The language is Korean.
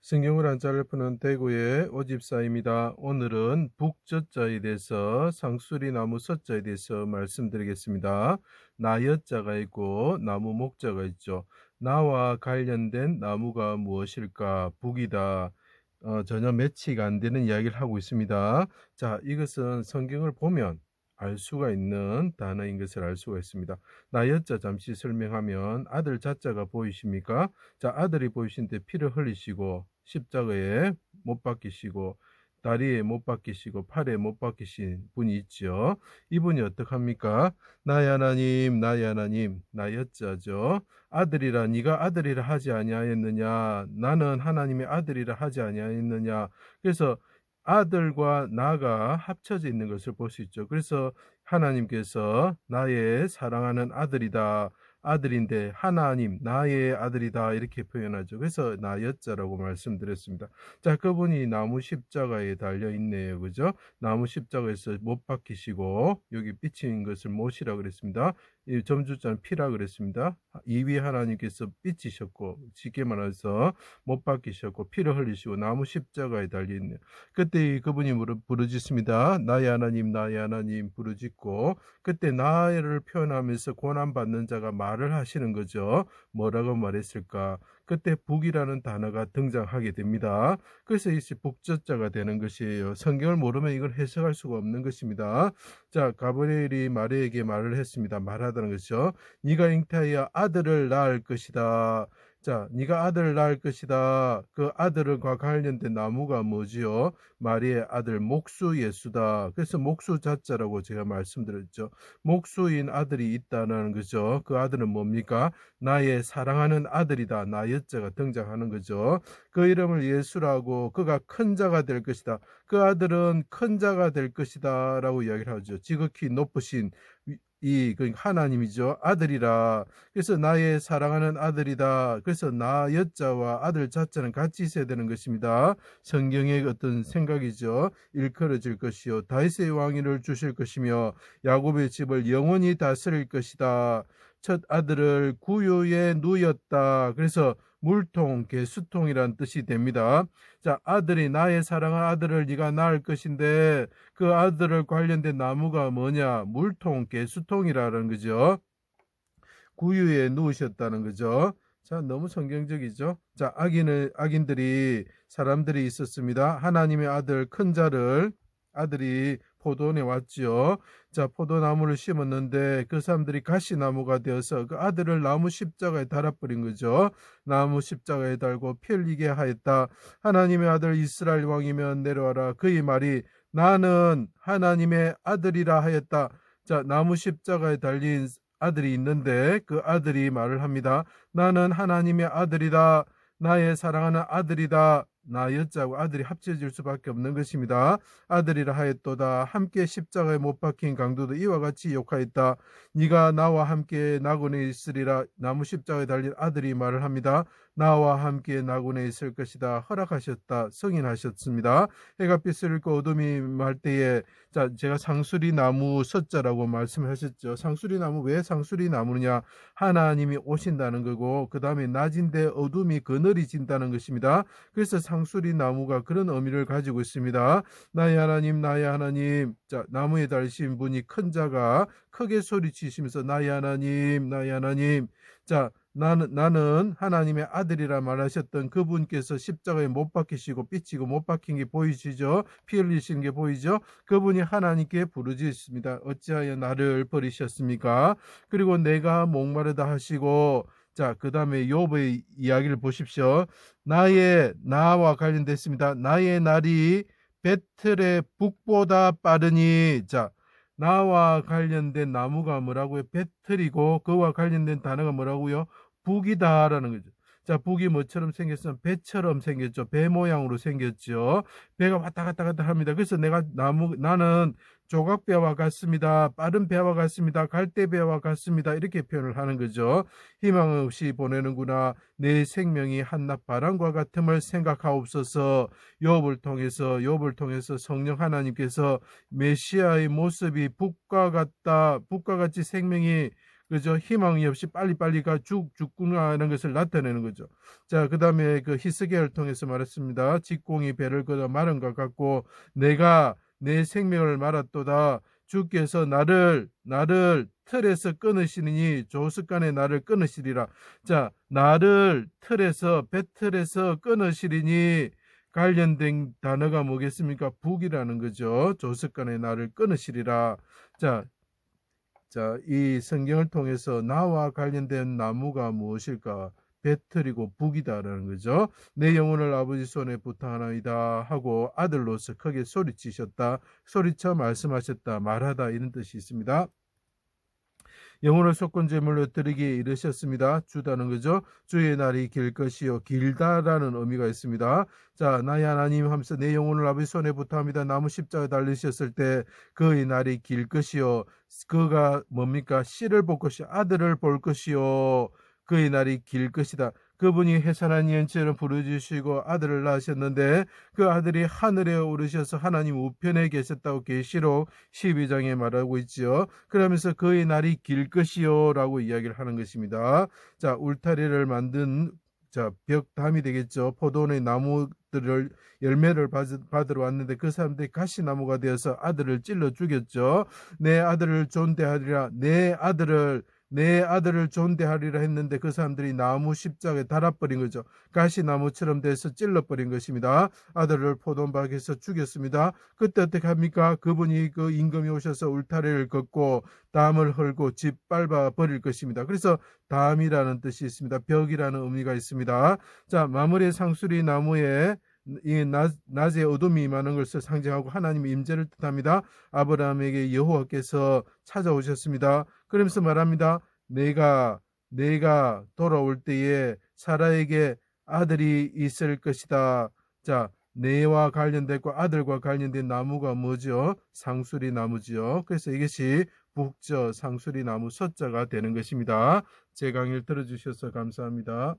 성경을 한자를 푸는 대구의 오집사입니다. 오늘은 북저자에 대해서 상수리나무 서자에 대해서 말씀드리겠습니다. 나여자가 있고 나무 목자가 있죠. 나와 관련된 나무가 무엇일까? 북이다. 전혀 매치가 안 되는 이야기를 하고 있습니다. 자, 이것은 성경을 보면 알 수가 있는 단어인 것을 알 수가 있습니다. 나여자 잠시 설명하면 아들 자자가 보이십니까? 자, 아들이 보이신데 피를 흘리시고 십자가에 못 박히시고 다리에 못 박히시고 팔에 못 박히신 분이 있죠. 이분이 어떡합니까? 나의 하나님, 나의 하나님, 나여자죠. 아들이라 네가 아들이라 하지 아니하였느냐? 나는 하나님의 아들이라 하지 아니하였느냐? 그래서 아들과 나가 합쳐져 있는 것을 볼 수 있죠. 그래서 하나님께서 나의 사랑하는 아들이다. 아들인데 하나님 나의 아들이다 이렇게 표현하죠. 그래서 나여자라고 말씀드렸습니다. 자, 그분이 나무 십자가에 달려 있네요. 그죠? 나무 십자가에서 못 박히시고 여기 삐친 것을 못이라 그랬습니다. 이 점주자는 피라 그랬습니다. 이위 하나님께서 삐치셨고 쉽게 말해서 못 박히셨고 피를 흘리시고 나무 십자가에 달려 있네요. 그때 그분이 부르짖습니다. 나의 하나님 나의 하나님 부르짖고 그때 나를 표현하면서 고난받는 자가 말을 하시는 거죠. 뭐라고 말했을까? 그때 북이라는 단어가 등장하게 됩니다. 그래서 이것이 북저자가 되는 것이에요. 성경을 모르면 이걸 해석할 수가 없는 것입니다. 자, 가브리엘이 마리아에게 말을 했습니다. 말하다는 것이죠. 네가 잉태하여 아들을 낳을 것이다. 자, 네가 아들을 낳을 것이다. 그 아들과 관련된 나무가 뭐지요? 마리의 아들 목수 예수다. 그래서 목수 자자라고 제가 말씀드렸죠. 목수인 아들이 있다는 거죠. 그 아들은 뭡니까? 나의 사랑하는 아들이다. 나여자가 등장하는 거죠. 그 이름을 예수라고 그가 큰 자가 될 것이다. 그 아들은 큰 자가 될 것이다 라고 이야기를 하죠. 지극히 높으신 하나님이죠. 아들이라. 그래서 나의 사랑하는 아들이다. 그래서 나 여자와 아들 자자는 같이 있어야 되는 것입니다. 성경의 어떤 생각이죠. 일컬어질 것이요. 다윗의 왕위를 주실 것이며 야곱의 집을 영원히 다스릴 것이다. 첫 아들을 구유에 누였다. 그래서 물통, 개수통이란 뜻이 됩니다. 자, 아들이 나의 사랑하는 아들을 네가 낳을 것인데 그 아들을 관련된 나무가 뭐냐? 물통, 개수통이라는 거죠. 구유에 누우셨다는 거죠. 자, 너무 성경적이죠. 자, 악인들이 사람들이 있었습니다. 하나님의 아들 큰 자를 아들이 포도원에 왔지요. 자, 포도나무를 심었는데 그 사람들이 가시나무가 되어서 그 아들을 나무 십자가에 달아버린 거죠. 나무 십자가에 달고 피 흘리게 하였다. 하나님의 아들 이스라엘 왕이면 내려와라. 그의 말이 나는 하나님의 아들이라 하였다. 자, 나무 십자가에 달린 아들이 있는데 그 아들이 말을 합니다. 나는 하나님의 아들이다. 나의 사랑하는 아들이다. 나 여자고 아들이 합쳐질 수밖에 없는 것입니다. 아들이라 하였도다. 함께 십자가에 못 박힌 강도도 이와 같이 욕하였다. 네가 나와 함께 나군에 있으리라. 나무 십자가에 달린 아들이 말을 합니다. 나와 함께 나군에 있을 것이다. 허락하셨다. 승인하셨습니다. 해가 빛을 잃고 어둠이 말 때에 자, 제가 상수리 나무 서자라고 말씀하셨죠. 상수리 나무 왜 상수리 나무느냐? 하나님이 오신다는 거고 그 다음에 낮인데 어둠이 그늘이진다는 것입니다. 그래서 상수리 나무가 그런 의미를 가지고 있습니다. 나의 하나님 나의 하나님. 자, 나무에 달리신 분이 큰 자가 크게 소리치시면서 나의 하나님 나의 하나님. 자, 나는 하나님의 아들이라 말하셨던 그분께서 십자가에 못 박히시고 삐치고 못 박힌 게 보이시죠? 피 흘리신 게 보이죠? 그분이 하나님께 부르짖습니다. 어찌하여 나를 버리셨습니까? 그리고 내가 목마르다 하시고 자, 그 다음에 욥의 이야기를 보십시오. 나와 관련됐습니다. 나의 날이 배틀의 북보다 빠르니 자, 나와 관련된 나무가 뭐라고요? 배틀이고 그와 관련된 단어가 뭐라고요? 북이다라는 거죠. 자, 북이 뭐처럼 생겼으면 배처럼 생겼죠. 배 모양으로 생겼죠. 배가 왔다 갔다 합니다. 그래서 나는 조각배와 같습니다. 빠른 배와 같습니다. 갈대배와 같습니다. 이렇게 표현을 하는 거죠. 희망 없이 보내는구나. 내 생명이 한낮 바람과 같음을 생각하옵소서. 욥을 통해서 성령 하나님께서 메시아의 모습이 북과 같이 생명이 그죠? 희망이 없이 빨리빨리가 죽구나 하는 것을 나타내는 거죠. 자, 그 다음에 그 히스기야를 통해서 말했습니다. 직공이 배를 걷어 마른 것 같고 내가 내 생명을 말았도다. 주께서 나를 틀에서 끊으시니 조석간에 나를 끊으시리라. 자, 나를 틀에서 배틀에서 끊으시리니 관련된 단어가 뭐겠습니까? 북이라는 거죠. 조석간에 나를 끊으시리라. 자, 이 성경을 통해서 나와 관련된 나무가 무엇일까? 배틀이고 북이다라는 거죠. 내 영혼을 아버지 손에 부탁하나이다 하고 아들로서 크게 소리치셨다. 소리쳐 말씀하셨다. 말하다 이런 뜻이 있습니다. 영혼을 속건제물로 드리기에 이르셨습니다. 주다는 거죠. 주의 날이 길 것이요 길다라는 의미가 있습니다. 자, 나의 하나님 하면서 내 영혼을 아버지 손에 부탁합니다. 나무 십자가에 달리셨을 때 그의 날이 길 것이요 그가 뭡니까? 씨를 볼 것이요 아들을 볼 것이요 그의 날이 길 것이다. 그분이 해산한 연체를 부르주시고 아들을 낳으셨는데 그 아들이 하늘에 오르셔서 하나님 우편에 계셨다고 계시록 12장에 말하고 있지요. 그러면서 그의 날이 길 것이요 라고 이야기를 하는 것입니다. 자, 울타리를 만든 벽담이 되겠죠. 포도원의 나무들을 열매를 받으러 왔는데 그 사람들이 가시나무가 되어서 아들을 찔러 죽였죠. 내 아들을 존대하리라. 내 아들을 존대하리라 했는데 그 사람들이 나무 십자가에 달아버린 거죠. 가시나무처럼 돼서 찔러버린 것입니다. 아들을 포도원밭에서 죽였습니다. 그때 어떻게 합니까? 그분이 그 임금이 오셔서 울타리를 걷고 담을 헐고 짓밟아 버릴 것입니다. 그래서 담이라는 뜻이 있습니다. 벽이라는 의미가 있습니다. 자, 마무리 상수리 나무에 이 낮에 어둠이 임하는 것을 상징하고 하나님의 임재를 뜻합니다. 아브라함에게 여호와께서 찾아오셨습니다. 그러면서 말합니다. 내가 돌아올 때에 사라에게 아들이 있을 것이다. 자, 내와 관련됐고 아들과 관련된 나무가 뭐죠? 상수리 나무지요. 그래서 이것이 북저 상수리 나무 서자가 되는 것입니다. 제 강의를 들어주셔서 감사합니다.